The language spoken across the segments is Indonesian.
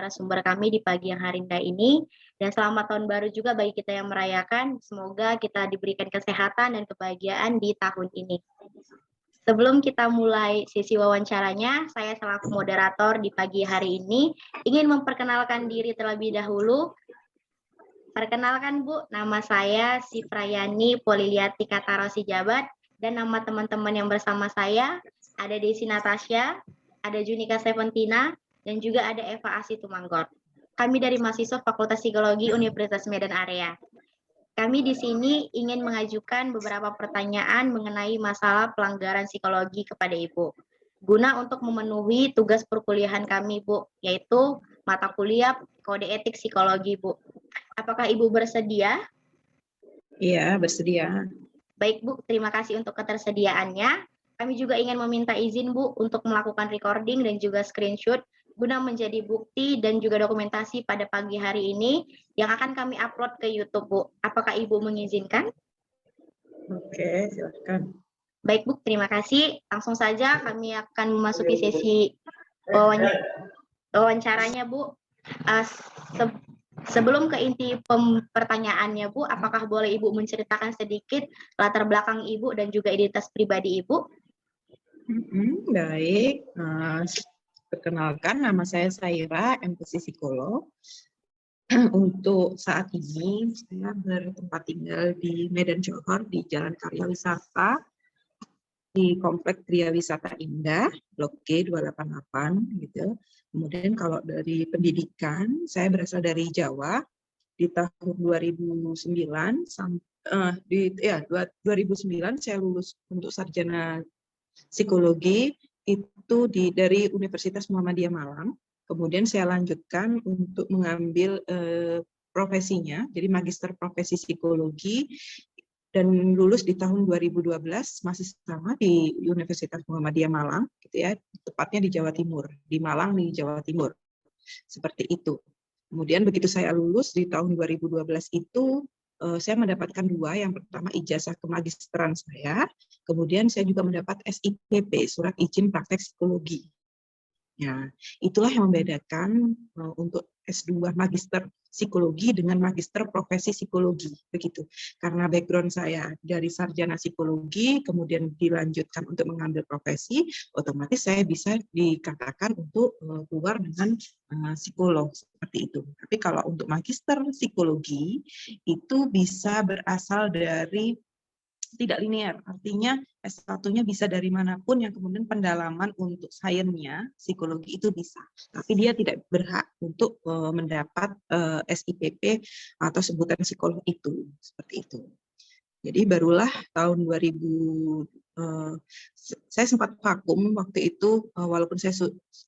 narasumber kami di pagi yang hari ini. Dan selamat tahun baru juga bagi kita yang merayakan. Semoga kita diberikan kesehatan dan kebahagiaan di tahun ini. Sebelum kita mulai sesi wawancaranya, saya selaku moderator di pagi hari ini ingin memperkenalkan diri terlebih dahulu. Perkenalkan Bu, nama saya Sifrayani Poliliati Katarosi Jabat, dan nama teman-teman yang bersama saya ada Desi Natasha, ada Junika Seventina, dan juga ada Eva Asi Tumanggor. Kami dari mahasiswa Fakultas Psikologi Universitas Medan Area. Kami di sini ingin mengajukan beberapa pertanyaan mengenai masalah pelanggaran psikologi kepada Ibu. Guna untuk memenuhi tugas perkuliahan kami, Bu, yaitu mata kuliah Kode Etik Psikologi, Bu. Apakah Ibu bersedia? Iya, bersedia. Baik, Bu. Terima kasih untuk ketersediaannya. Kami juga ingin meminta izin, Bu, untuk melakukan recording dan juga screenshot guna menjadi bukti dan juga dokumentasi pada pagi hari ini yang akan kami upload ke YouTube, Bu. Apakah Ibu mengizinkan? Oke, silakan. Baik, Bu. Terima kasih. Langsung saja kami akan memasuki sesi wawancaranya, Bu. Sebelum ke inti pertanyaannya, Bu, apakah boleh Ibu menceritakan sedikit latar belakang Ibu dan juga identitas pribadi Ibu? Baik, perkenalkan nama saya Saira, MPC Psikolog. Untuk saat ini saya bertempat tinggal di Medan Johor di Jalan Karya Wisata di Komplek Gria Wisata Indah, Blok G 288 gitu. Kemudian kalau dari pendidikan, saya berasal dari Jawa. Di tahun 2009 saya lulus untuk sarjana psikologi itu dari Universitas Muhammadiyah Malang. Kemudian saya lanjutkan untuk mengambil profesinya, jadi magister profesi psikologi, dan lulus di tahun 2012 masih sama di Universitas Muhammadiyah Malang, gitu ya, tepatnya di Jawa Timur, di Malang di Jawa Timur, seperti itu. Kemudian begitu saya lulus di tahun 2012 itu, saya mendapatkan dua. Yang pertama ijazah kemagisteran saya, kemudian saya juga mendapat SIPP, Surat Izin Praktek Psikologi. Ya, itulah yang membedakan untuk S2 Magister Psikologi dengan Magister Profesi Psikologi, begitu. Karena background saya dari sarjana psikologi, kemudian dilanjutkan untuk mengambil profesi, otomatis saya bisa dikatakan untuk keluar dengan psikolog, seperti itu. Tapi kalau untuk Magister Psikologi, itu bisa berasal dari tidak linear, artinya S1-nya bisa dari manapun yang kemudian pendalaman untuk sainsnya psikologi itu bisa, tapi dia tidak berhak untuk mendapat SIPP atau sebutan psikolog itu, seperti itu. Jadi barulah tahun 2000 saya sempat vakum waktu itu, walaupun saya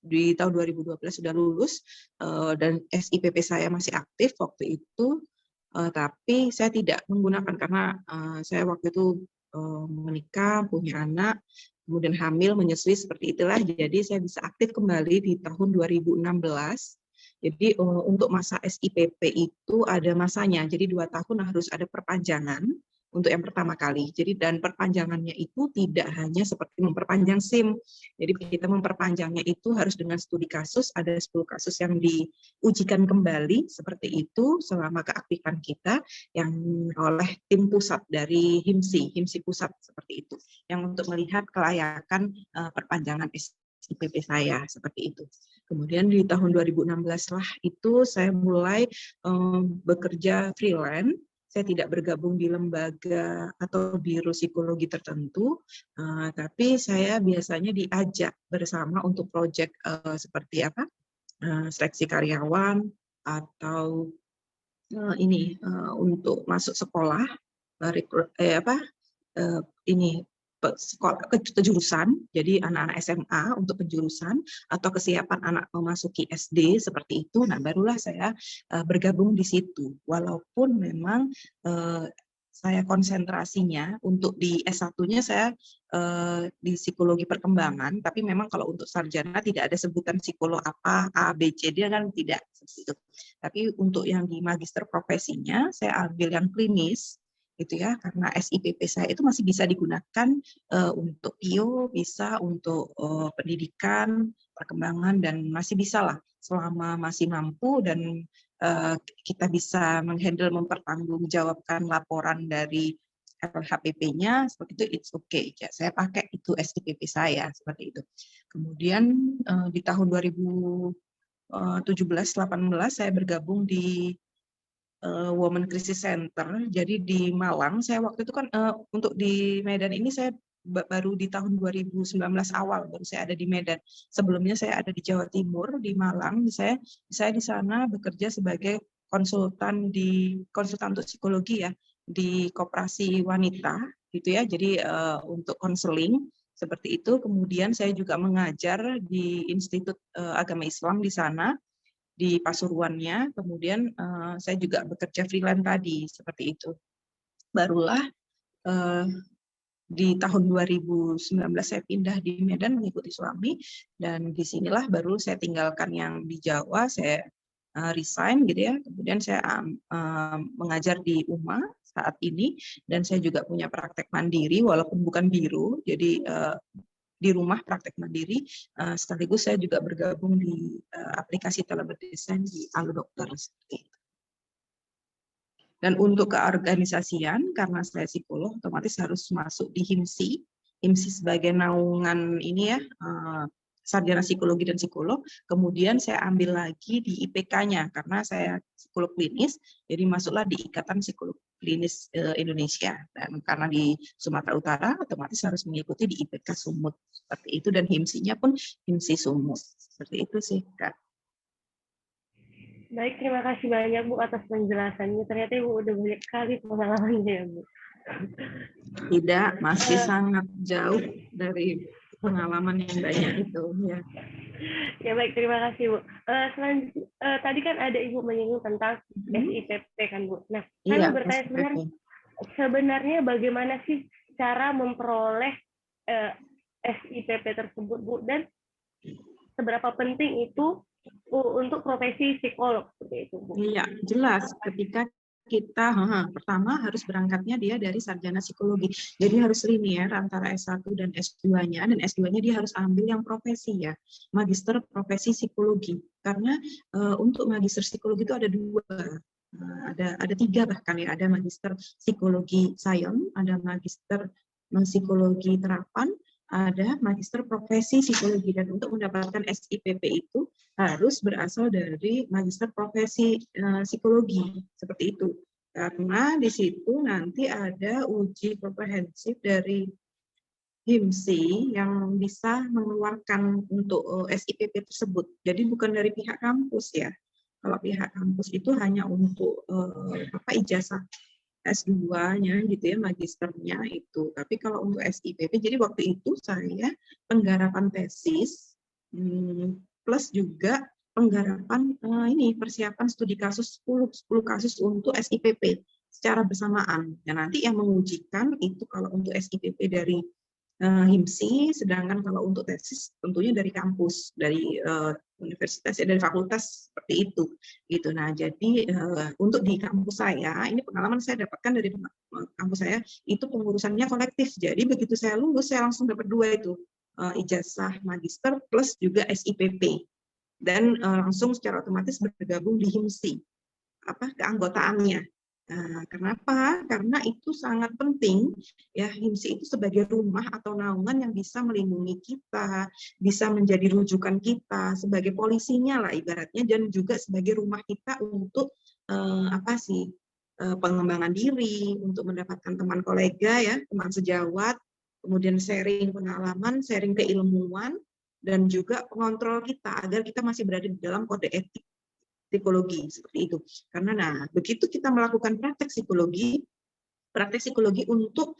di tahun 2012 sudah lulus dan SIPP saya masih aktif waktu itu. Tapi saya tidak menggunakan karena saya waktu itu menikah, punya anak, kemudian hamil, menyusui, seperti itulah. Jadi saya bisa aktif kembali di tahun 2016. Jadi untuk masa SIPP itu ada masanya, jadi 2 tahun harus ada perpanjangan untuk yang pertama kali. Jadi dan perpanjangannya itu tidak hanya seperti memperpanjang SIM. Jadi kita memperpanjangnya itu harus dengan studi kasus, ada 10 kasus yang diujikan kembali seperti itu selama keaktifan kita yang oleh tim pusat dari HIMSI pusat seperti itu. Yang untuk melihat kelayakan perpanjangan SIPP saya seperti itu. Kemudian di tahun 2016 lah itu saya mulai bekerja freelance. Saya tidak bergabung di lembaga atau biro psikologi tertentu, tapi saya biasanya diajak bersama untuk proyek seperti apa, seleksi karyawan atau untuk masuk sekolah, kejurusan, jadi anak-anak SMA untuk penjurusan atau kesiapan anak memasuki SD seperti itu. Nah, barulah saya bergabung di situ. Walaupun memang saya konsentrasinya untuk di S1-nya saya di psikologi perkembangan, tapi memang kalau untuk sarjana tidak ada sebutan psikolog apa A, B, C, D kan tidak seperti itu. Tapi untuk yang di magister profesinya saya ambil yang klinis, gitu ya, karena SIPP saya itu masih bisa digunakan untuk PIO, bisa untuk pendidikan perkembangan dan masih bisa lah selama masih mampu dan kita bisa menghandle mempertanggungjawabkan laporan dari LHPP-nya seperti itu, it's okay. Ya, saya pakai itu SIPP saya seperti itu. Kemudian di tahun 2017-18 saya bergabung di Women Crisis Center. Jadi di Malang, saya waktu itu kan untuk di Medan ini saya baru di tahun 2019 awal baru saya ada di Medan. Sebelumnya saya ada di Jawa Timur, di Malang. Saya di sana bekerja sebagai konsultan untuk psikologi ya di koperasi wanita gitu ya. Jadi untuk konseling seperti itu. Kemudian saya juga mengajar di Institut Agama Islam di sana di Pasuruannya. Kemudian saya juga bekerja freelance tadi seperti itu. Barulah di tahun 2019 saya pindah di Medan mengikuti suami, dan disinilah baru saya tinggalkan yang di Jawa, saya resign gitu ya. Kemudian saya mengajar di UMA saat ini, dan saya juga punya praktek mandiri walaupun bukan biru, jadi di rumah praktek mandiri, sekaligus saya juga bergabung di aplikasi telemedicine di Halo Dokter. Dan untuk keorganisasian, karena saya psikolog, otomatis harus masuk di HIMSI. HIMSI sebagai naungan ini ya, sarjana psikologi dan psikolog. Kemudian saya ambil lagi di IPK-nya, karena saya psikolog klinis, jadi masuklah di Ikatan Psikolog Klinis Indonesia. Dan karena di Sumatera Utara, otomatis harus mengikuti di IPK Sumut. Seperti itu, dan HIMSI-nya pun HIMSI Sumut. Seperti itu sih, Kak. Baik, terima kasih banyak Bu atas penjelasannya. Ternyata Ibu udah banyak sekali pengalamannya ya Bu. Tidak, masih sangat jauh dari pengalaman yang banyak itu. Ya, ya baik, terima kasih Bu. Tadi kan ada Ibu menyinggung tentang SIPP kan Bu. Nah, saya mau bertanya sebenarnya bagaimana sih cara memperoleh SIPP tersebut Bu, dan seberapa penting itu untuk profesi psikolog seperti itu Bu? Iya, jelas. Ketika kita pertama harus berangkatnya dia dari sarjana psikologi. Jadi harus linear antara S1 dan S2-nya, dan S2-nya dia harus ambil yang profesi ya. Magister profesi psikologi. Karena untuk magister psikologi itu ada dua. Ada tiga bahkan ya. Ada magister psikologi sains, ada magister psikologi terapan, ada magister profesi psikologi. Dan untuk mendapatkan SIPP itu harus berasal dari magister profesi psikologi, seperti itu. Karena di situ nanti ada uji komprehensif dari HIMSI yang bisa mengeluarkan untuk SIPP tersebut. Jadi bukan dari pihak kampus ya. Kalau pihak kampus itu hanya untuk ijazah S2-nya gitu ya, magisternya itu. Tapi kalau untuk SIPP, jadi waktu itu saya penggarapan tesis plus juga penggarapan persiapan studi kasus 10 kasus untuk SIPP secara bersamaan. Dan nanti yang mengujikan itu kalau untuk SIPP dari HIMSI, sedangkan kalau untuk tesis tentunya dari kampus, dari universitas, dari fakultas seperti itu. Gitu. Nah, jadi untuk di kampus saya, ini pengalaman saya dapatkan dari kampus saya, itu pengurusannya kolektif. Jadi begitu saya lulus, saya langsung dapat dua itu, ijazah magister plus juga SIPP. Dan langsung secara otomatis bergabung di HIMSI, keanggotaannya. Nah, kenapa? Karena itu sangat penting ya, HIMSI itu sebagai rumah atau naungan yang bisa melindungi kita, bisa menjadi rujukan kita sebagai polisinya lah ibaratnya, dan juga sebagai rumah kita untuk pengembangan diri, untuk mendapatkan teman kolega ya, teman sejawat, kemudian sharing pengalaman, sharing keilmuan, dan juga pengontrol kita agar kita masih berada di dalam kode etik psikologi seperti itu. Karena begitu kita melakukan praktek psikologi untuk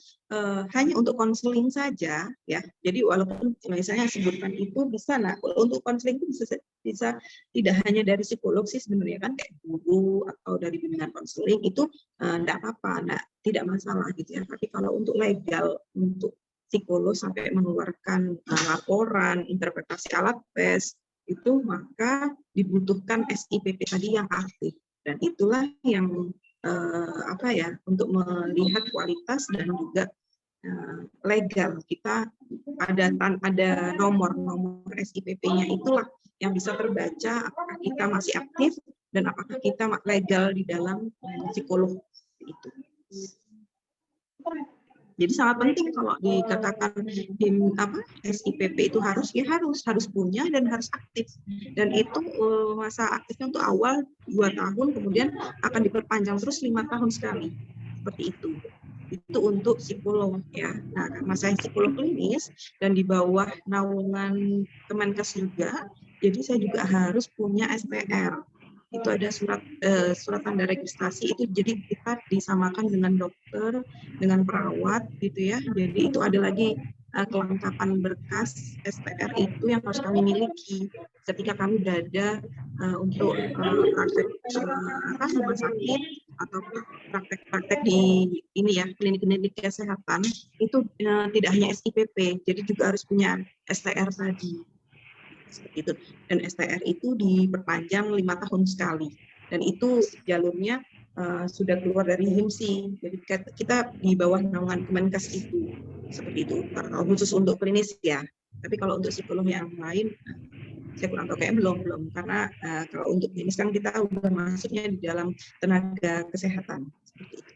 hanya untuk konseling saja ya. Jadi walaupun misalnya sebutkan itu bisa untuk konseling itu bisa tidak hanya dari psikolog sih sebenarnya kan, kayak guru atau dari bimbingan konseling itu enggak apa-apa, tidak masalah gitu ya. Tapi kalau untuk legal untuk psikolog sampai mengeluarkan laporan, interpretasi alat tes itu, maka dibutuhkan SIPP tadi yang aktif, dan itulah yang untuk melihat kualitas dan juga legal. Kita ada nomor SIPP-nya, itulah yang bisa terbaca apakah kita masih aktif dan apakah kita legal di dalam psikolog itu. Jadi sangat penting kalau dikatakan SIPP itu harus punya dan harus aktif. Dan itu masa aktifnya untuk awal 2 tahun, kemudian akan diperpanjang terus 5 tahun sekali. Seperti itu. Itu untuk psikolog ya. Nah, masa psikolog klinis dan di bawah naungan Kemenkes juga, jadi saya juga harus punya STR. Itu ada surat tanda registrasi, itu jadi kita disamakan dengan dokter, dengan perawat gitu ya. Jadi itu ada lagi kelengkapan berkas STR itu yang harus kami miliki ketika kami berada untuk praktek rumah sakit atau praktek-praktek di ini ya, klinik-klinik kesehatan. Itu tidak hanya SIPP, jadi juga harus punya STR tadi. Seperti itu. Dan STR itu diperpanjang 5 tahun sekali. Dan itu jalurnya sudah keluar dari HIMSI. Jadi kita di bawah naungan Kemenkes itu. Seperti itu. Kalau khusus untuk klinis ya. Tapi kalau untuk psikolog yang lain, saya kurang tahu, kayak belum. Karena kalau untuk klinis kan kita udah masuknya di dalam tenaga kesehatan. Seperti itu.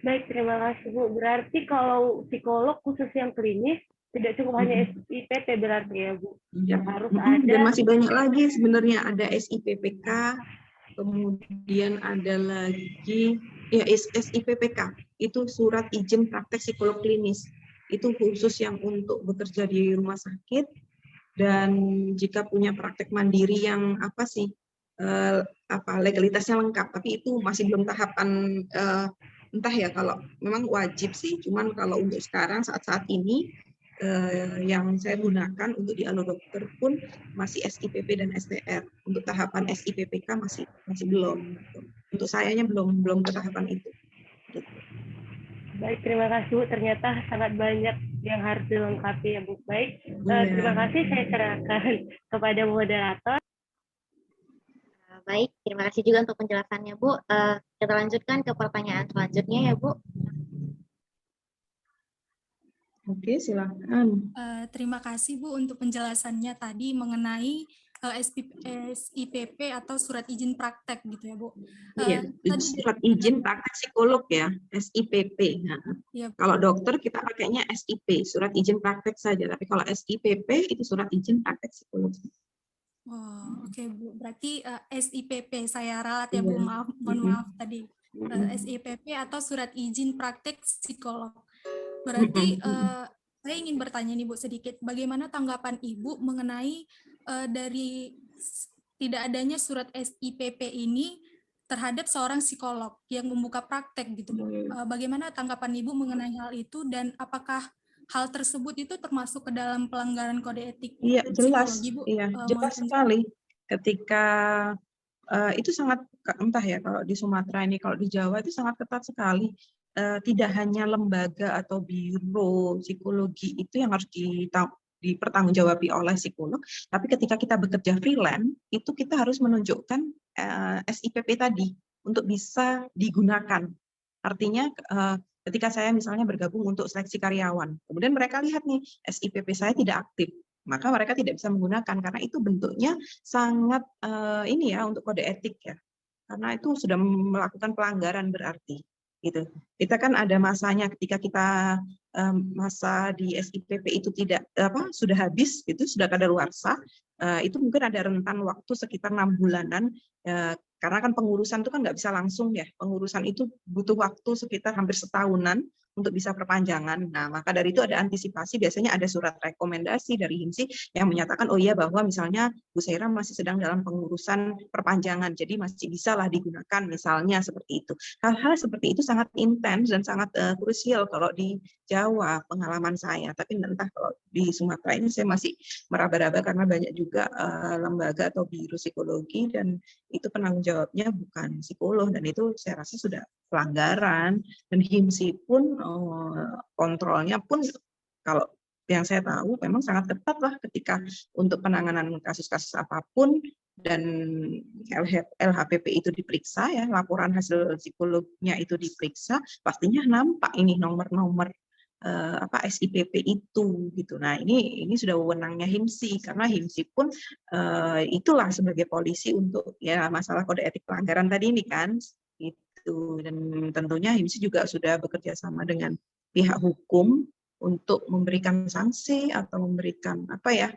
Baik, terima kasih Bu. Berarti kalau psikolog khusus yang klinis, tidak cukup hanya SIPP berarti ya Bu? Ya. Harus ada. Dan masih banyak lagi sebenarnya, ada SIPPK, kemudian ada lagi ya SIPPK, itu surat izin praktek psikolog klinis. Itu khusus yang untuk bekerja di rumah sakit, dan jika punya praktek mandiri yang legalitasnya lengkap, tapi itu masih belum tahapan entah ya, kalau memang wajib sih, cuman kalau untuk sekarang saat ini yang saya gunakan untuk di Alur Dokter pun masih SIPP dan STR. Untuk tahapan SIPPK masih belum. Untuk sayanya belum ke tahapan itu. Baik, terima kasih Bu. Ternyata sangat banyak yang harus dilengkapi ya Bu. Baik, terima kasih, saya serahkan kepada moderator. Baik, terima kasih juga untuk penjelasannya Bu. Kita lanjutkan ke pertanyaan selanjutnya ya Bu. Oke, silakan. Terima kasih Bu untuk penjelasannya tadi mengenai SIPP atau surat izin praktek gitu ya Bu. Iya, surat izin praktek psikolog ya, SIPP. Nah, ya, kalau dokter kita pakainya SIP, surat izin praktek saja. Tapi kalau SIPP itu surat izin praktek psikolog. Oh, oke Bu. Berarti SIPP, saya ralat ya Bu, mohon maaf tadi. SIPP atau surat izin praktek psikolog. Berarti saya ingin bertanya nih Bu sedikit, bagaimana tanggapan Ibu mengenai dari tidak adanya surat SIPP ini terhadap seorang psikolog yang membuka praktek gitu Bu? Bagaimana tanggapan Ibu mengenai hal itu, dan apakah hal tersebut itu termasuk ke dalam pelanggaran kode etik psikologi Bu? Iya, jelas sekali. Ketika itu sangat, entah ya, kalau di Sumatera ini, kalau di Jawa itu sangat ketat sekali. Tidak hanya lembaga atau biro psikologi itu yang harus dipertanggungjawabi oleh psikolog, tapi ketika kita bekerja freelance, itu kita harus menunjukkan SIPP tadi untuk bisa digunakan. Artinya ketika saya misalnya bergabung untuk seleksi karyawan, kemudian mereka lihat nih SIPP saya tidak aktif, maka mereka tidak bisa menggunakan, karena itu bentuknya sangat ini ya, untuk kode etik ya, karena itu sudah melakukan pelanggaran berarti. Gitu. Kita kan ada masanya, ketika kita masa di SIPP itu sudah habis, itu sudah kadaluarsa, itu mungkin ada rentan waktu sekitar 6 bulanan, karena kan pengurusan itu kan nggak bisa langsung ya, pengurusan itu butuh waktu sekitar hampir setahunan untuk bisa perpanjangan. Nah, maka dari itu ada antisipasi, biasanya ada surat rekomendasi dari HIMSI yang menyatakan, oh iya, bahwa misalnya Bu Saira masih sedang dalam pengurusan perpanjangan, jadi masih bisa lah digunakan, misalnya seperti itu. Hal-hal seperti itu sangat intens dan sangat krusial kalau di Jawa, pengalaman saya. Tapi entah kalau di Sumatera ini saya masih meraba-raba, karena banyak juga lembaga atau biro psikologi, dan itu penanggung jawabnya bukan psikolog, dan itu saya rasa sudah pelanggaran. Dan HIMSI pun kontrolnya pun, kalau yang saya tahu memang sangat ketat lah ketika untuk penanganan kasus-kasus apapun, dan LHPP itu diperiksa ya, laporan hasil psikolognya itu diperiksa, pastinya nampak ini nomor-nomor SIPP itu gitu. Nah, ini sudah wewenangnya HIMSI, karena HIMSI pun itulah sebagai polisi untuk ya masalah kode etik pelanggaran tadi ini kan itu. Dan tentunya HIMSI juga sudah bekerja sama dengan pihak hukum untuk memberikan sanksi atau memberikan apa ya,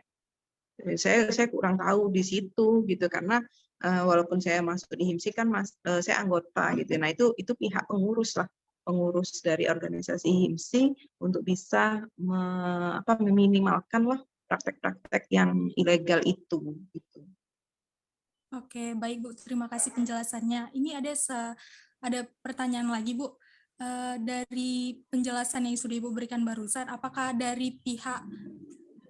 saya kurang tahu di situ gitu, karena walaupun saya masuk di HIMSI kan saya anggota gitu. Nah, itu pihak pengurus lah, pengurus dari organisasi HIMSI untuk bisa meminimalkan lah praktek-praktek yang ilegal itu gitu. Oke, baik Bu, terima kasih penjelasannya. Ini ada pertanyaan lagi Bu. Dari penjelasan yang sudah Ibu berikan barusan, apakah dari pihak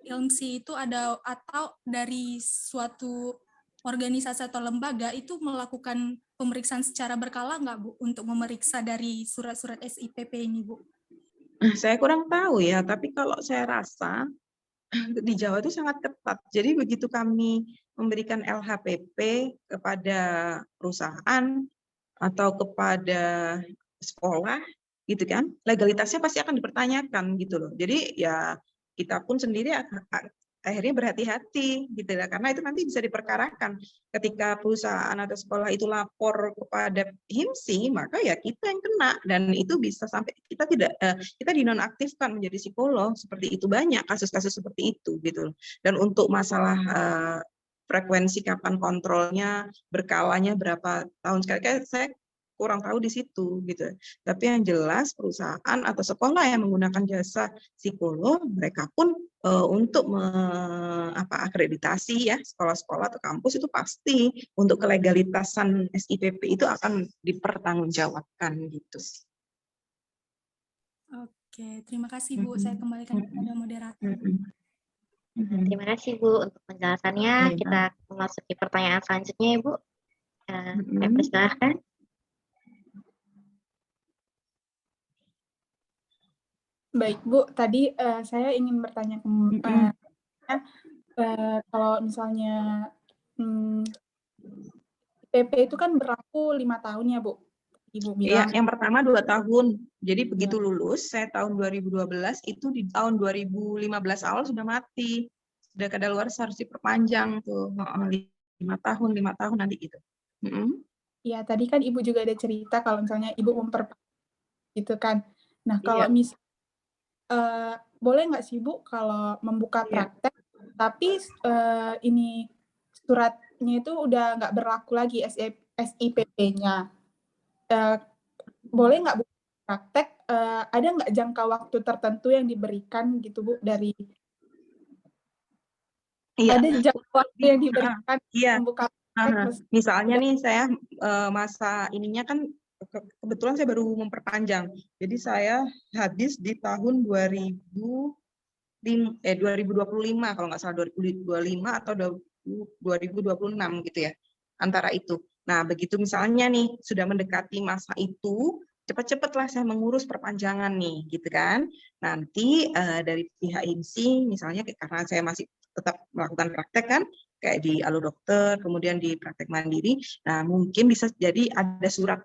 HIMSI itu ada atau dari suatu organisasi atau lembaga itu melakukan pemeriksaan secara berkala nggak Bu untuk memeriksa dari surat-surat SIPP ini Bu? Saya kurang tahu ya, tapi kalau saya rasa di Jawa itu sangat ketat. Jadi begitu kami memberikan LHPP kepada perusahaan atau kepada sekolah gitu kan, legalitasnya pasti akan dipertanyakan gitu loh. Jadi ya kita pun sendiri akhirnya berhati-hati gitu ya, karena itu nanti bisa diperkarakan. Ketika perusahaan atau sekolah itu lapor kepada HIMSI, maka ya kita yang kena, dan itu bisa sampai kita dinonaktifkan menjadi psikolog. Seperti itu, banyak kasus-kasus seperti itu gitu. Dan untuk masalah frekuensi kapan kontrolnya, berkalanya berapa tahun sekali, kayak saya kurang tahu di situ gitu. Tapi yang jelas perusahaan atau sekolah yang menggunakan jasa psikolog, mereka pun untuk akreditasi ya, sekolah-sekolah atau kampus itu pasti untuk kelegalitasan SIPP itu akan dipertanggungjawabkan gitu. Oke, terima kasih Bu. Saya kembalikan kepada moderator. Terima kasih Bu untuk penjelasannya. Kita memasuki pertanyaan selanjutnya ya Bu. Saya persilahkan. Baik Bu, tadi saya ingin bertanya kalau misalnya PP itu kan berlaku 5 tahun ya Bu, Ibu bilang. Iya, yang pertama 2 tahun. Jadi begitu lulus, saya tahun 2012, itu di tahun 2015 awal sudah mati. Sudah kadaluarsa, harus diperpanjang tuh 5 tahun nanti gitu. Iya, tadi kan Ibu juga ada cerita kalau misalnya Ibu memperpanjang gitu kan. Nah, kalau boleh nggak sih Bu kalau membuka praktek, tapi ini suratnya itu udah nggak berlaku lagi SIPP-nya. Boleh nggak Bu praktek, ada nggak jangka waktu tertentu yang diberikan gitu Bu dari ada jangka waktu yang diberikan membuka praktek? Misalnya nih saya masa ininya kan kebetulan saya baru memperpanjang. Jadi saya habis di tahun 2025 kalau nggak salah, 2025 atau 2026 gitu ya, antara itu. Nah, begitu misalnya nih sudah mendekati masa itu, cepat-cepatlah saya mengurus perpanjangan nih, gitu kan. Nanti dari pihak HIMSI misalnya, karena saya masih tetap melakukan praktek kan, kayak di Halo Dokter, kemudian di praktek mandiri. Nah, mungkin bisa jadi ada surat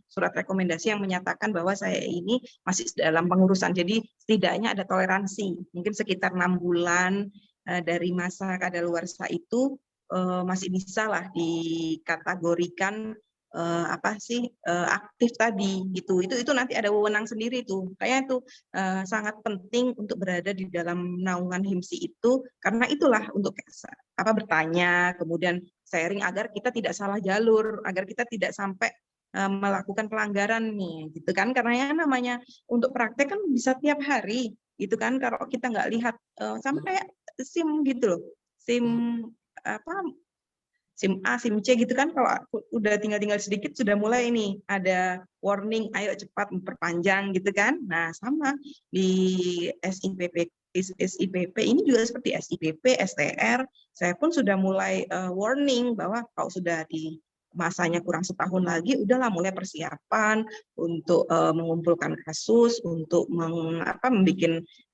surat rekomendasi yang menyatakan bahwa saya ini masih dalam pengurusan. Jadi setidaknya ada toleransi, mungkin sekitar 6 bulan dari masa kadaluarsa itu masih bisa lah dikategorikan aktif tadi gitu. Itu nanti ada wewenang sendiri tuh. Kayaknya itu sangat penting untuk berada di dalam naungan HIMSI itu, karena itulah untuk bertanya, kemudian sharing agar kita tidak salah jalur, agar kita tidak sampai melakukan pelanggaran nih, gitu kan? Karena ya namanya untuk praktek kan bisa tiap hari, gitu kan? Kalau kita nggak lihat sama kayak SIM gitu loh, SIM A, SIM C gitu kan, kalau udah tinggal sedikit sudah mulai ini ada warning, ayo cepat memperpanjang gitu kan. Nah, sama di SIPP ini juga seperti SIPP, STR, saya pun sudah mulai warning bahwa kalau sudah di masanya kurang setahun lagi, udahlah mulai persiapan untuk mengumpulkan kasus, untuk membuat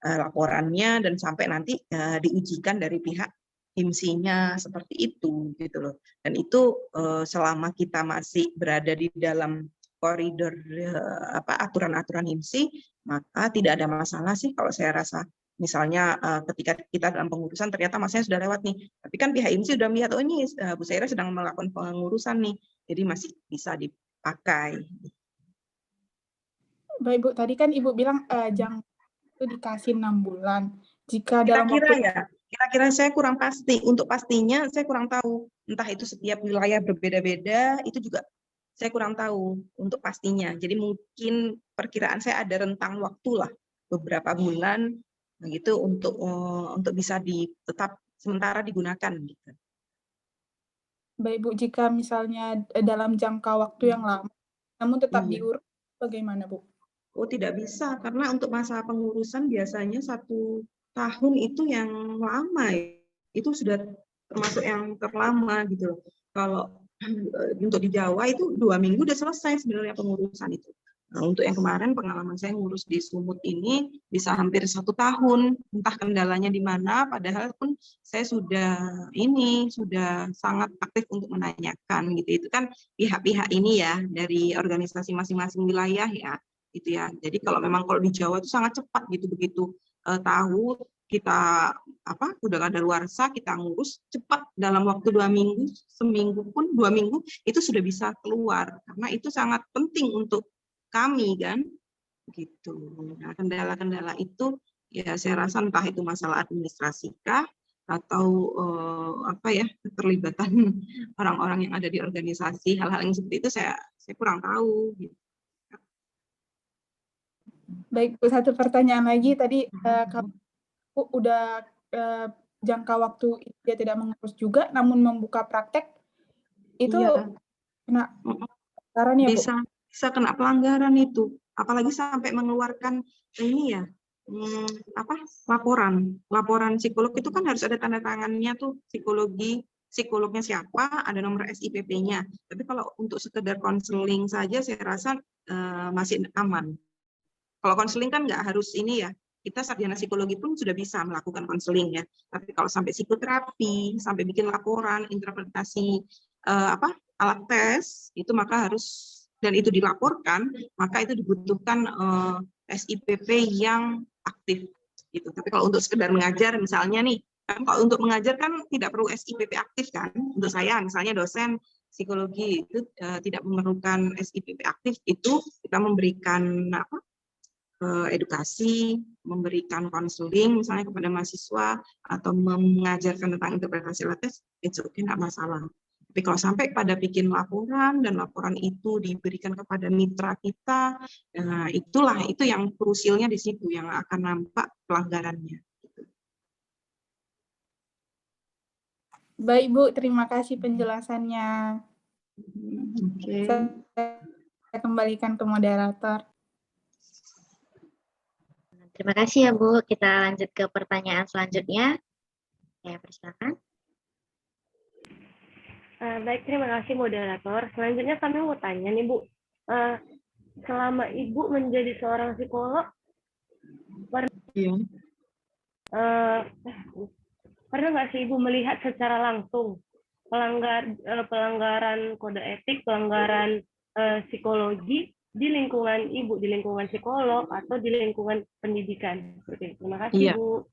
laporannya, dan sampai nanti diujikan dari pihak himsinya seperti itu gitu loh. Dan itu selama kita masih berada di dalam koridor aturan-aturan himsi, maka tidak ada masalah sih kalau saya rasa. Misalnya ketika kita dalam pengurusan ternyata masanya sudah lewat nih, tapi kan pihak himsi sudah melihat, oh ini Bu Saira sedang melakukan pengurusan nih, jadi masih bisa dipakai. Baik Bu, tadi kan Ibu bilang jangka itu dikasih 6 bulan. Jika dalam waktu Kira-kira saya kurang pasti. Untuk pastinya saya kurang tahu. Entah itu setiap wilayah berbeda-beda, itu juga saya kurang tahu untuk pastinya. Jadi mungkin perkiraan saya ada rentang waktu lah, beberapa bulan begitu untuk bisa tetap sementara digunakan gitu. Baik Bu, jika misalnya dalam jangka waktu yang lama, namun tetap diurus, bagaimana Bu? Oh tidak bisa, karena untuk masa pengurusan biasanya 1 tahun itu yang lama, itu sudah termasuk yang terlama gitu. Kalau untuk di Jawa itu 2 minggu udah selesai sebenarnya pengurusan itu. Nah, untuk yang kemarin pengalaman saya ngurus di Sumut ini bisa hampir 1 tahun, entah kendalanya di mana, padahal pun saya sudah sangat aktif untuk menanyakan gitu. Itu kan pihak-pihak ini ya dari organisasi masing-masing wilayah ya, gitu ya. Jadi kalau di Jawa itu sangat cepat gitu, begitu tahu kita udah kadaluarsa, kita ngurus cepat dalam waktu 2 minggu, seminggu pun 2 minggu itu sudah bisa keluar, karena itu sangat penting untuk kami kan gitu. Nah, kendala-kendala itu ya saya rasa entah itu masalah administrasi kah atau keterlibatan orang-orang yang ada di organisasi, hal-hal yang seperti itu saya kurang tahu gitu. Baik Bu, satu pertanyaan lagi tadi kalau udah jangka waktu dia tidak mengurus juga namun membuka praktek itu kena pelanggaran ya Bu? Bisa kena pelanggaran itu, apalagi sampai mengeluarkan ini ya laporan psikolog itu kan harus ada tanda tangannya tuh, psikolognya siapa, ada nomor SIPP-nya. Tapi kalau untuk sekedar konseling saja saya rasa masih aman. Kalau konseling kan nggak harus ini ya, kita sarjana psikologi pun sudah bisa melakukan konseling ya. Tapi kalau sampai psikoterapi, sampai bikin laporan, interpretasi alat tes, itu maka harus, dan itu dilaporkan, maka itu dibutuhkan SIPP yang aktif. Gitu. Tapi kalau untuk sekedar mengajar misalnya nih, kan kalau untuk mengajar kan tidak perlu SIPP aktif kan. Untuk saya misalnya dosen psikologi itu tidak memerlukan SIPP aktif, itu kita memberikan edukasi, memberikan konseling misalnya kepada mahasiswa atau mengajarkan tentang interpretasi alat tes, itu tidak masalah. Tapi kalau sampai pada bikin laporan dan laporan itu diberikan kepada mitra kita, itu yang krusialnya di situ yang akan nampak pelanggarannya. Baik Bu, terima kasih penjelasannya. Okay. Saya kembalikan ke moderator. Terima kasih ya Bu. Kita lanjut ke pertanyaan selanjutnya. Ya, persilakan. Baik, terima kasih moderator. Selanjutnya kami mau tanya nih Bu, selama Ibu menjadi seorang psikolog, pernah nggak sih Ibu melihat secara langsung pelanggaran kode etik, pelanggaran psikologi di lingkungan Ibu, di lingkungan psikolog atau di lingkungan pendidikan? Terima kasih Bu.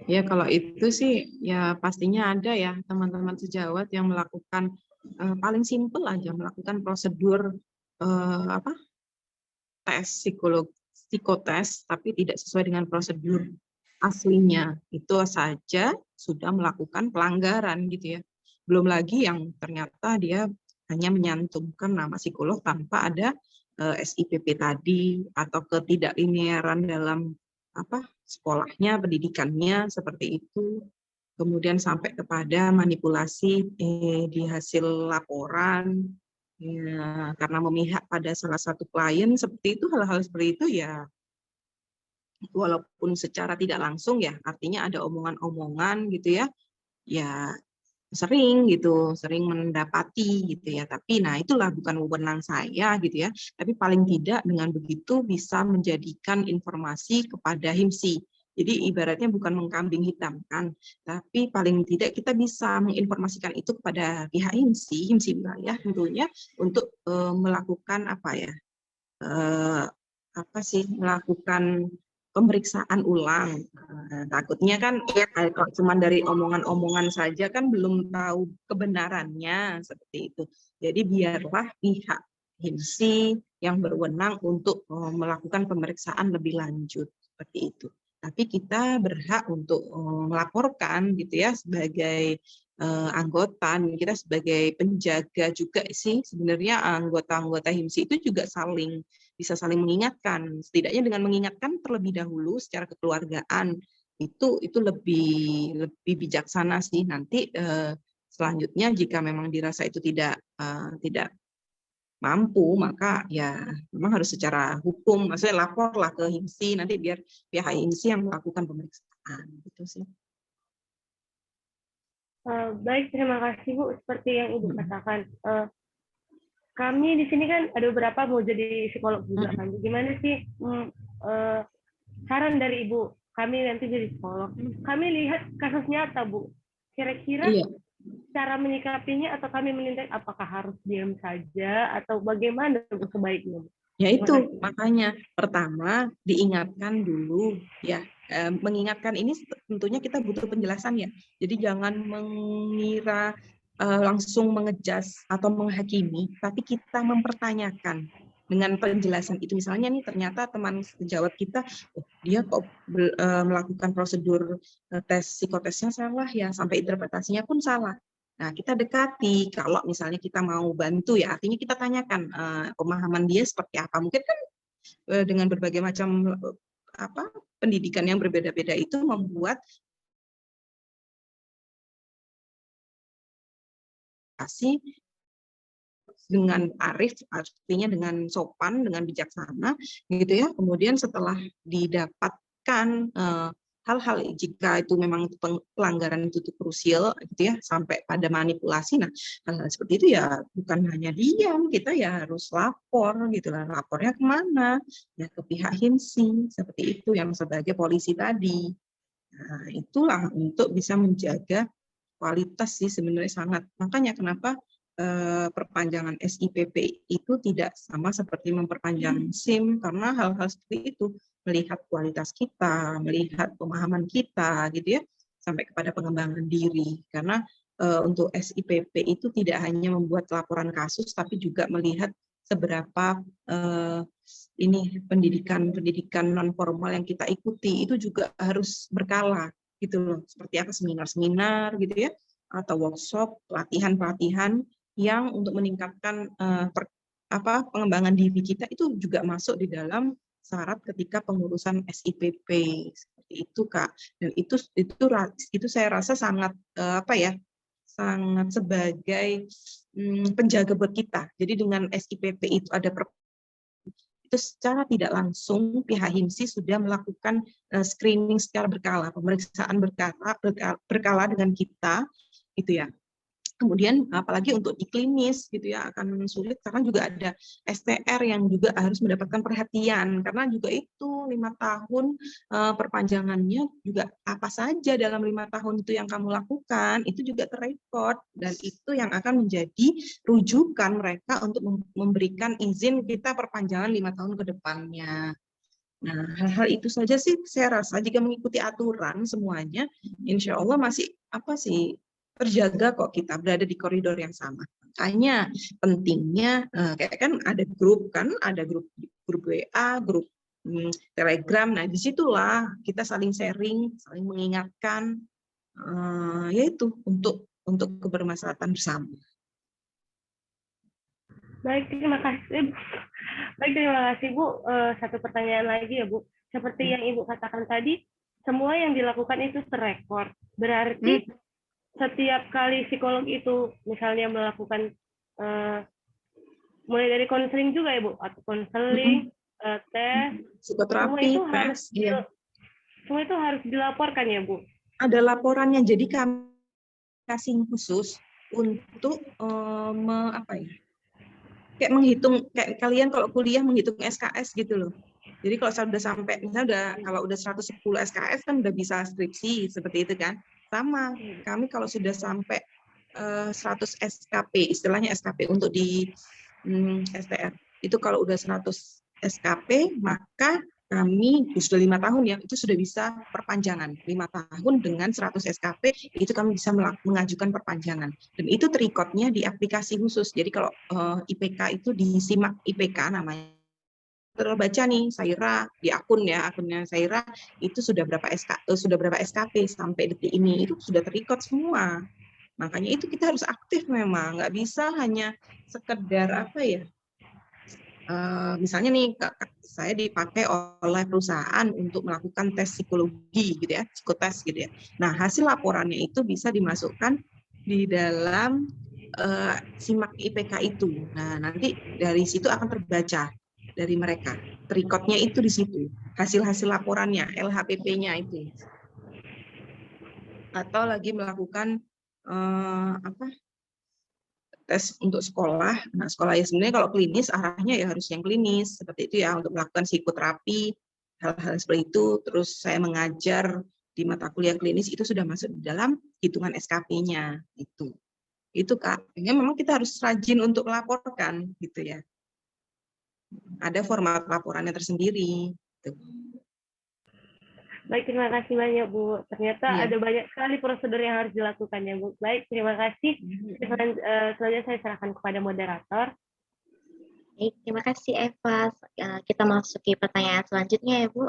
Ya, kalau itu sih ya pastinya ada ya teman-teman sejawat yang melakukan paling simpel aja melakukan prosedur tes psikotes tapi tidak sesuai dengan prosedur aslinya. Itu saja sudah melakukan pelanggaran gitu ya. Belum lagi yang ternyata dia hanya menyantumkan nama psikolog tanpa ada SIPP tadi atau ketidaklinearan dalam sekolahnya, pendidikannya seperti itu, kemudian sampai kepada manipulasi di hasil laporan ya, karena memihak pada salah satu klien seperti itu, hal-hal seperti itu ya, walaupun secara tidak langsung ya, artinya ada omongan-omongan gitu ya, ya sering mendapati gitu ya, tapi nah itulah bukan wewenang saya gitu ya, tapi paling tidak dengan begitu bisa menjadikan informasi kepada HIMSI Jadi ibaratnya bukan mengkambing hitamkan, tapi paling tidak kita bisa menginformasikan itu kepada pihak HIMSI wilayah tentunya untuk melakukan melakukan pemeriksaan ulang. Takutnya kan ya kalau cuma dari omongan-omongan saja kan belum tahu kebenarannya seperti itu. Jadi biarlah pihak HIMSI yang berwenang untuk melakukan pemeriksaan lebih lanjut seperti itu. Tapi kita berhak untuk melaporkan gitu ya sebagai anggota, kita sebagai penjaga juga sih sebenarnya anggota-anggota HIMSI itu juga bisa saling mengingatkan. Setidaknya dengan mengingatkan terlebih dahulu secara kekeluargaan itu lebih bijaksana sih. Nanti selanjutnya jika memang dirasa itu tidak mampu, maka ya memang harus secara hukum, maksudnya laporlah ke HIMSI, nanti biar pihak HIMSI yang melakukan pemeriksaan gitu sih. Baik, terima kasih Bu. Seperti yang Ibu katakan, kami di sini kan ada beberapa mau jadi psikolog juga kan. Gimana sih saran dari Ibu? Kami nanti jadi psikolog. Kami lihat kasus nyata Bu. Kira-kira cara menyikapinya atau kami menindak apakah harus diam saja atau bagaimana Bu sebaiknya? Ya itu makanya pertama diingatkan dulu ya. Mengingatkan ini tentunya kita butuh penjelasan ya. Jadi jangan mengira langsung mengejas atau menghakimi, tapi kita mempertanyakan dengan penjelasan itu. Misalnya nih ternyata teman sejawat kita, dia kok melakukan prosedur tes psikotesnya salah ya, sampai interpretasinya pun salah. Nah, kita dekati kalau misalnya kita mau bantu ya, artinya kita tanyakan pemahaman dia seperti apa. Mungkin kan dengan berbagai macam pendidikan yang berbeda-beda itu membuat dengan arif, artinya dengan sopan, dengan bijaksana, gitu ya. Kemudian setelah didapatkan hal-hal jika itu memang pelanggaran itu krusial, gitu ya, sampai pada manipulasi, nah hal-hal seperti itu ya bukan hanya diam, kita ya harus lapor, gitu lah. Lapornya kemana? Ya ke pihak HIMSI, seperti itu yang sebagai polisi tadi. Nah, itulah untuk bisa menjaga kualitas sih sebenarnya sangat. Makanya kenapa perpanjangan SIPP itu tidak sama seperti memperpanjang SIM, karena hal-hal seperti itu melihat kualitas kita, melihat pemahaman kita, gitu ya, sampai kepada pengembangan diri. Karena untuk SIPP itu tidak hanya membuat laporan kasus, tapi juga melihat seberapa pendidikan non formal yang kita ikuti itu juga harus berkala, gitu loh. Seperti apa seminar-seminar, gitu ya, atau workshop, pelatihan-pelatihan yang untuk meningkatkan pengembangan diri kita itu juga masuk di dalam syarat ketika pengurusan SIPP seperti itu Kak. Dan itu saya rasa sangat sangat sebagai penjaga buat kita. Jadi dengan SIPP itu ada itu secara tidak langsung pihak HIMSI sudah melakukan screening secara berkala, pemeriksaan berkala dengan kita, gitu ya. Kemudian apalagi untuk di klinis gitu ya akan sulit karena juga ada STR yang juga harus mendapatkan perhatian karena juga itu 5 tahun perpanjangannya juga apa saja dalam 5 tahun itu yang kamu lakukan itu juga terrekod dan itu yang akan menjadi rujukan mereka untuk memberikan izin kita perpanjangan 5 tahun ke depannya. Nah, hal-hal itu saja sih saya rasa jika mengikuti aturan semuanya, insya Allah masih terjaga kok kita berada di koridor yang sama. Makanya pentingnya kayak kan ada grup WA, grup Telegram. Nah, disitulah kita saling sharing, saling mengingatkan, yaitu untuk kebermaslahatan bersama. Baik, terima kasih. Baik, terima kasih Bu. Satu pertanyaan lagi ya Bu. Seperti yang Ibu katakan tadi, semua yang dilakukan itu terekor. Berarti setiap kali psikolog itu misalnya melakukan mulai dari konseling juga ya Bu, atau konseling, tes, psikoterapi, semua itu harus dilaporkan ya Bu? Ada laporannya, jadi kami kasih khusus untuk kayak menghitung, kayak kalian kalau kuliah menghitung SKS gitu loh. Jadi kalau sudah sampai, misalnya kalau udah 110 SKS kan udah bisa skripsi, seperti itu kan. Sama, kami kalau sudah sampai 100 SKP, istilahnya SKP untuk di STR, itu kalau udah 100 SKP, maka kami sudah 5 tahun ya, itu sudah bisa perpanjangan. 5 tahun dengan 100 SKP, itu kami bisa mengajukan perpanjangan. Dan itu terikotnya di aplikasi khusus. Jadi kalau IPK itu di SIMAK IPK namanya. Terbaca nih Saira di akunnya Saira itu sudah berapa SKP sampai detik ini, itu sudah terikot semua. Makanya itu kita harus aktif memang, nggak bisa hanya sekedar apa ya, misalnya nih saya dipakai oleh perusahaan untuk melakukan tes psikologi gitu ya, psikotes gitu ya. Nah hasil laporannya itu bisa dimasukkan di dalam SIMAK IPK itu. Nah nanti dari situ akan terbaca dari mereka, terikotnya itu di situ, hasil-hasil laporannya, LHPP-nya itu. Atau lagi melakukan tes untuk sekolah. Nah, sekolah ya sebenarnya kalau klinis arahnya ya harus yang klinis seperti itu ya, untuk melakukan psikoterapi, hal-hal seperti itu. Terus saya mengajar di mata kuliah klinis itu sudah masuk di dalam hitungan SKP-nya itu. Itu Kak. Ya, memang kita harus rajin untuk melaporkan gitu ya. Ada format laporannya tersendiri. Gitu. Baik, terima kasih banyak Bu. Ternyata ada banyak sekali prosedur yang harus dilakukan ya Bu. Baik, terima kasih. Selanjutnya saya serahkan kepada moderator. Baik, terima kasih Eva. Kita masuki pertanyaan selanjutnya ya Bu.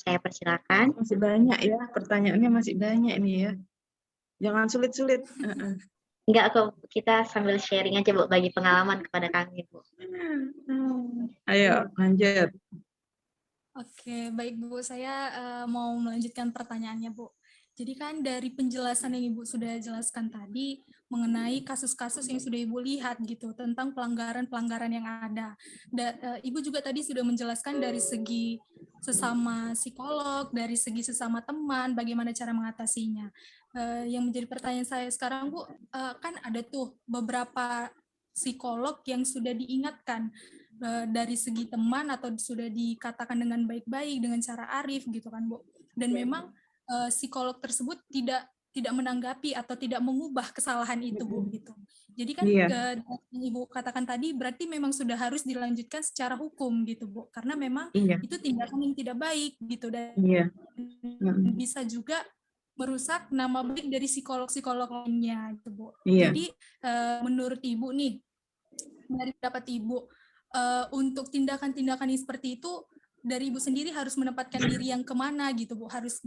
Saya persilakan. Masih banyak ya, pertanyaannya masih banyak ini ya. Jangan sulit-sulit. Enggak kok, kita sambil sharing aja Bu, bagi pengalaman kepada kami Bu. Ayo lanjut. Oke, baik Bu. Saya mau melanjutkan pertanyaannya Bu. Jadi kan dari penjelasan yang Ibu sudah jelaskan tadi mengenai kasus-kasus yang sudah Ibu lihat gitu tentang pelanggaran-pelanggaran yang ada. Ibu juga tadi sudah menjelaskan dari segi sesama psikolog, dari segi sesama teman, bagaimana cara mengatasinya. Yang menjadi pertanyaan saya sekarang Bu, kan ada tuh beberapa psikolog yang sudah diingatkan dari segi teman atau sudah dikatakan dengan baik-baik dengan cara arif gitu kan Bu. Dan memang psikolog tersebut tidak menanggapi atau tidak mengubah kesalahan itu Bu gitu. Jadi kan Ibu katakan tadi berarti memang sudah harus dilanjutkan secara hukum gitu Bu. Karena memang itu tindakan yang tidak baik gitu dan bisa juga merusak nama baik dari psikolog-psikolog lainnya gitu Bu. Jadi menurut Ibu nih, dari pendapat Ibu, untuk tindakan-tindakan seperti itu dari Ibu sendiri harus menempatkan diri yang kemana gitu Bu, harus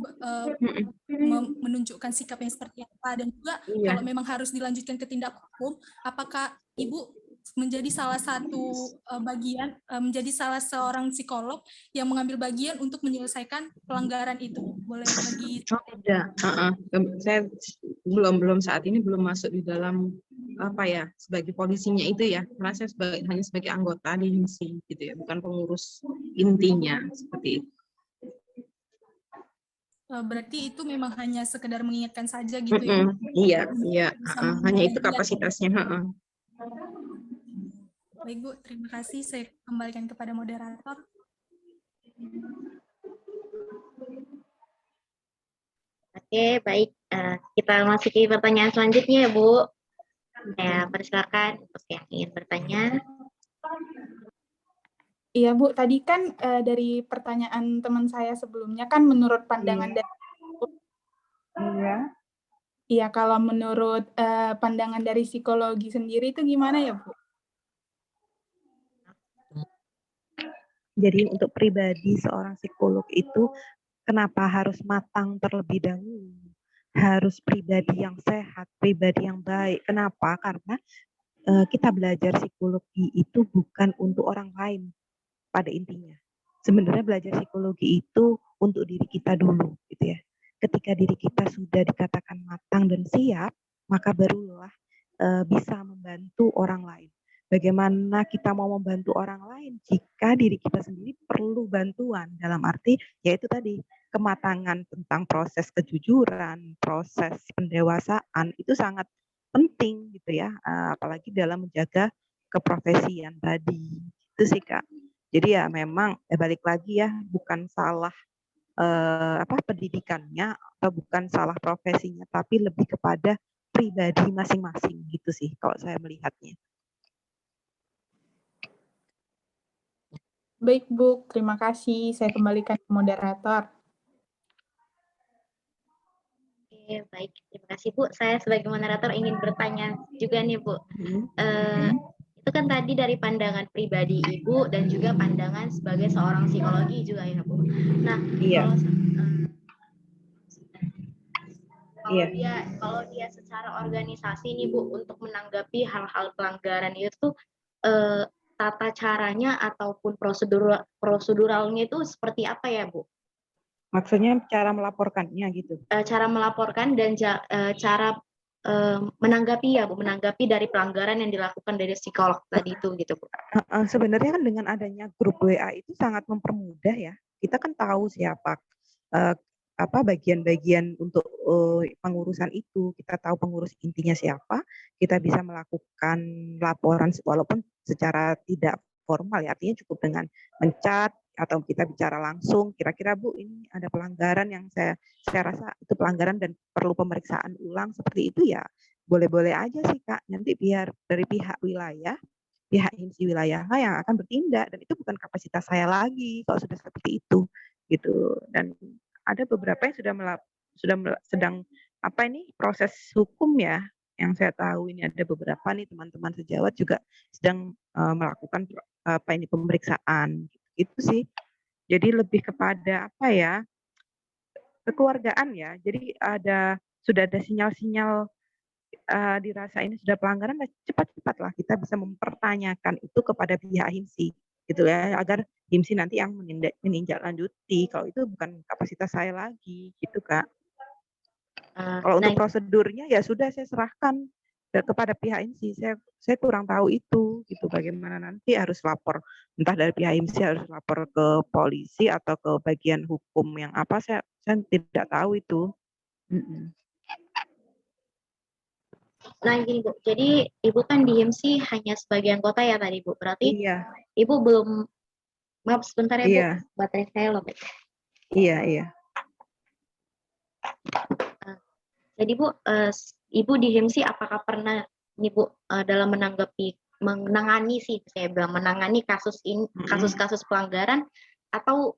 menunjukkan sikap yang seperti apa, dan juga kalau memang harus dilanjutkan ke tindak hukum, apakah Ibu menjadi salah satu bagian, menjadi salah seorang psikolog yang mengambil bagian untuk menyelesaikan pelanggaran itu? Boleh bagi? Tidak, saya belum saat ini belum masuk di dalam apa ya sebagai polisinya itu ya, karena saya hanya sebagai anggota di HIMSI gitu ya, bukan pengurus intinya seperti itu. Berarti itu memang hanya sekedar mengingatkan saja gitu ya? Iya, hanya itu kapasitasnya. Baik Bu, terima kasih. Saya kembalikan kepada moderator. Oke, baik. Kita masuki pertanyaan selanjutnya ya Bu. Saya persilakan untuk yang ingin bertanya. Iya Bu, tadi kan dari pertanyaan teman saya sebelumnya kan menurut pandangan dari Iya, kalau menurut pandangan dari psikologi sendiri itu gimana ya Bu? Jadi untuk pribadi seorang psikolog itu kenapa harus matang terlebih dahulu? Harus pribadi yang sehat, pribadi yang baik. Kenapa? Karena kita belajar psikologi itu bukan untuk orang lain pada intinya. Sebenarnya belajar psikologi itu untuk diri kita dulu, gitu ya. Ketika diri kita sudah dikatakan matang dan siap, maka barulah bisa membantu orang lain. Bagaimana kita mau membantu orang lain jika diri kita sendiri perlu bantuan, dalam arti yaitu tadi kematangan tentang proses kejujuran, proses pendewasaan itu sangat penting gitu ya, apalagi dalam menjaga keprofesian tadi. Itu sih Kak. Jadi ya memang balik lagi ya, bukan salah pendidikannya atau bukan salah profesinya, tapi lebih kepada pribadi masing-masing gitu sih kalau saya melihatnya. Baik, Bu. Terima kasih. Saya kembalikan ke moderator. Oke, baik. Terima kasih, Bu. Saya sebagai moderator ingin bertanya juga nih, Bu. Itu kan tadi dari pandangan pribadi Ibu dan juga pandangan sebagai seorang psikologi juga ya, Bu. Nah, kalau dia secara organisasi nih, Bu, untuk menanggapi hal-hal pelanggaran itu tata caranya ataupun proseduralnya itu seperti apa ya, Bu? Maksudnya cara melaporkannya gitu. Cara melaporkan dan cara menanggapi ya, Bu, menanggapi dari pelanggaran yang dilakukan dari psikolog tadi itu gitu, Bu. Sebenarnya kan dengan adanya grup WA itu sangat mempermudah ya. Kita kan tahu siapa bagian-bagian untuk pengurusan itu. Kita tahu pengurus intinya siapa. Kita bisa melakukan laporan walaupun secara tidak formal ya. Artinya cukup dengan mencat atau kita bicara langsung, kira-kira Bu ini ada pelanggaran yang saya rasa itu pelanggaran dan perlu pemeriksaan ulang seperti itu ya, boleh-boleh aja sih Kak. Nanti biar dari pihak wilayah, pihak HIMSI wilayah yang akan bertindak, dan itu bukan kapasitas saya lagi kalau sudah seperti itu gitu. Dan ada beberapa yang sedang proses hukum ya, yang saya tahu ini ada beberapa nih teman-teman sejawat juga sedang melakukan pemeriksaan. Itu sih. Jadi lebih kepada kekeluargaan ya. Jadi sudah ada sinyal-sinyal dirasa ini sudah pelanggaran, cepat-cepat lah kita bisa mempertanyakan itu kepada pihak HIMSI gitu ya, agar HIMSI nanti yang menindaklanjuti. Kalau itu bukan kapasitas saya lagi gitu Kak. Kalau untuk prosedurnya ya sudah saya serahkan kepada pihak HIMSI. Saya kurang tahu itu gitu, bagaimana nanti harus lapor, entah dari pihak HIMSI harus lapor ke polisi atau ke bagian hukum yang apa, saya tidak tahu itu. Nah gini Bu, jadi Ibu kan di HIMSI hanya sebagai anggota ya tadi Bu, berarti iya. Ibu belum, maaf sebentar ya Iya. Bu, baterai saya loh. Iya. Jadi Bu, Ibu di HIMSI apakah pernah nih Bu dalam menangani sih saya bilang menangani kasus-kasus pelanggaran, atau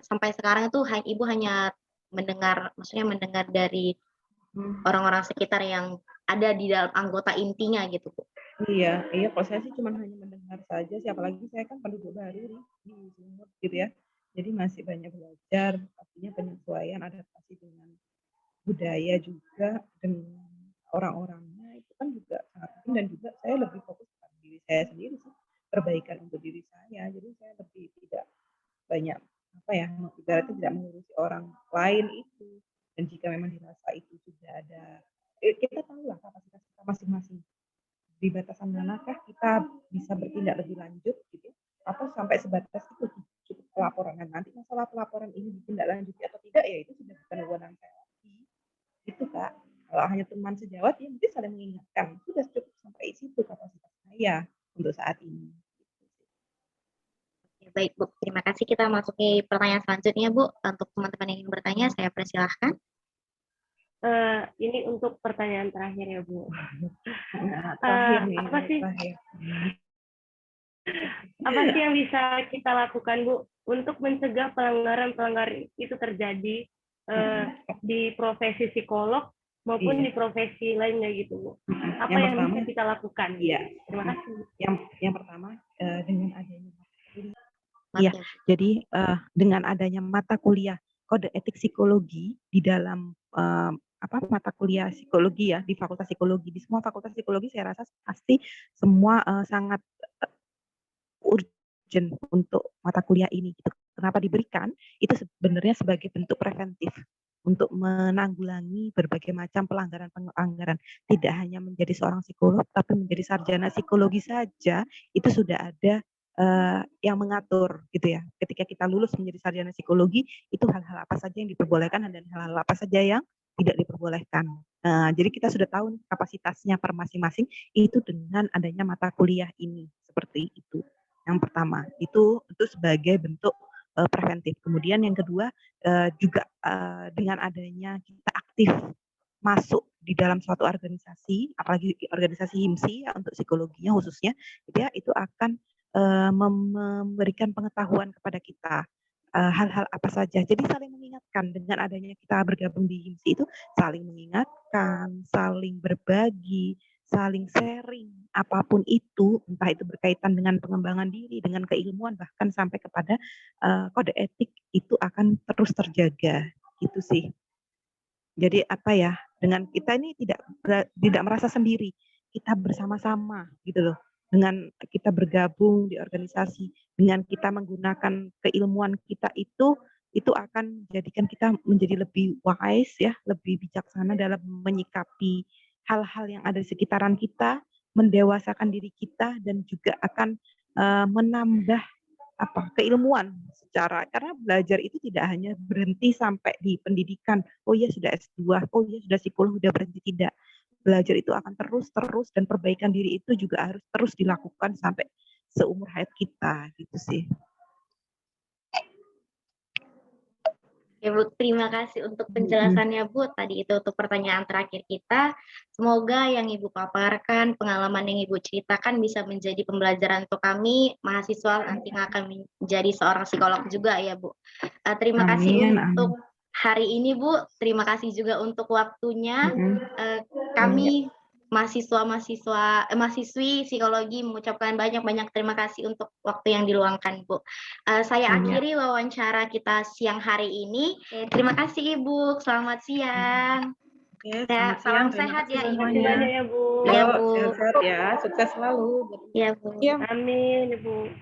sampai sekarang itu Ibu hanya mendengar dari orang-orang sekitar yang ada di dalam anggota intinya gitu Bu? Iya, kalau saya sih cuma hanya mendengar saja sih, apalagi saya kan penduduk baru di Sumut gitu ya. Jadi masih banyak belajar, artinya penyesuaian adaptasi dengan budaya juga, dengan orang-orangnya itu kan juga sangat penting, dan juga saya lebih fokus pada diri saya sendiri sih, perbaikan untuk diri saya. Jadi saya lebih tidak banyak ibaratnya tidak mengurusi orang lain itu. Dan jika memang dirasa itu sudah ada, kita tahulah kapasitas kita masing-masing. Di batasan manakah kita bisa bertindak lebih lanjut gitu, atau sampai sebatas itu cukup pelaporan. Nanti masalah pelaporan ini ditindaklanjuti atau tidak ya itu sudah bukan wewenang saya lagi. Itu Kak. Kalau hanya teman sejawat ya mungkin saling mengingatkan. Sudah cukup sampai situ kapasitas saya untuk saat ini. Baik Bu, terima kasih. Kita masuki pertanyaan selanjutnya Bu. Untuk teman-teman yang ingin bertanya, saya persilahkan. Ini untuk pertanyaan terakhir ya Bu. Apa sih yang bisa kita lakukan Bu untuk mencegah pelanggaran itu terjadi di profesi psikolog maupun di profesi lainnya gitu Bu? Apa yang bisa kita lakukan? Iya. Terima kasih. Yang pertama dengan adanya jadi dengan adanya mata kuliah kode etik psikologi di dalam mata kuliah psikologi ya, di Fakultas Psikologi, di semua Fakultas Psikologi saya rasa pasti semua sangat urgent untuk mata kuliah ini gitu. Kenapa diberikan? Itu sebenarnya sebagai bentuk preventif untuk menanggulangi berbagai macam pelanggaran. Tidak hanya menjadi seorang psikolog, tapi menjadi sarjana psikologi saja itu sudah ada yang mengatur gitu ya. Ketika kita lulus menjadi sarjana psikologi, itu hal-hal apa saja yang diperbolehkan dan hal-hal apa saja yang tidak diperbolehkan. Jadi kita sudah tahu kapasitasnya per masing-masing itu dengan adanya mata kuliah ini seperti itu. Yang pertama itu sebagai bentuk preventif. Kemudian yang kedua juga dengan adanya kita aktif masuk di dalam suatu organisasi, apalagi organisasi HIMSI ya, untuk psikologinya khususnya, ya itu akan memberikan pengetahuan kepada kita hal-hal apa saja. Jadi saling mengingatkan dengan adanya kita bergabung di HIMSI itu saling mengingatkan, saling berbagi, saling sharing apapun itu, entah itu berkaitan dengan pengembangan diri, dengan keilmuan, bahkan sampai kepada kode etik itu akan terus terjaga, gitu sih. Jadi apa ya, dengan kita ini tidak merasa sendiri, kita bersama-sama gitu loh. Dengan kita bergabung di organisasi, dengan kita menggunakan keilmuan kita itu akan jadikan kita menjadi lebih wise ya, lebih bijaksana dalam menyikapi hal-hal yang ada di sekitaran kita, mendewasakan diri kita, dan juga akan menambah keilmuan secara, karena belajar itu tidak hanya berhenti sampai di pendidikan, oh ya sudah S2, oh ya sudah psikolog, sudah berhenti, tidak. Belajar itu akan terus dan perbaikan diri itu juga harus terus dilakukan sampai seumur hayat kita, gitu sih. Ya Bu, terima kasih untuk penjelasannya Bu. Tadi itu untuk pertanyaan terakhir kita. Semoga yang Ibu paparkan, pengalaman yang Ibu ceritakan bisa menjadi pembelajaran untuk kami, mahasiswa nanti yang akan menjadi seorang psikolog juga ya Bu. Terima kasih untuk hari ini Bu. Terima kasih juga untuk waktunya. Kami mahasiswi psikologi mengucapkan banyak terima kasih untuk waktu yang diluangkan Bu. Saya akhiri wawancara kita siang hari ini. Terima kasih Ibu, selamat siang. Selamat salam siang, sehat ya Ibu. Terima kasih banyak ya Bu. Ya Bu. Sehat ya, sukses selalu. Ya Bu. Amin Ibu.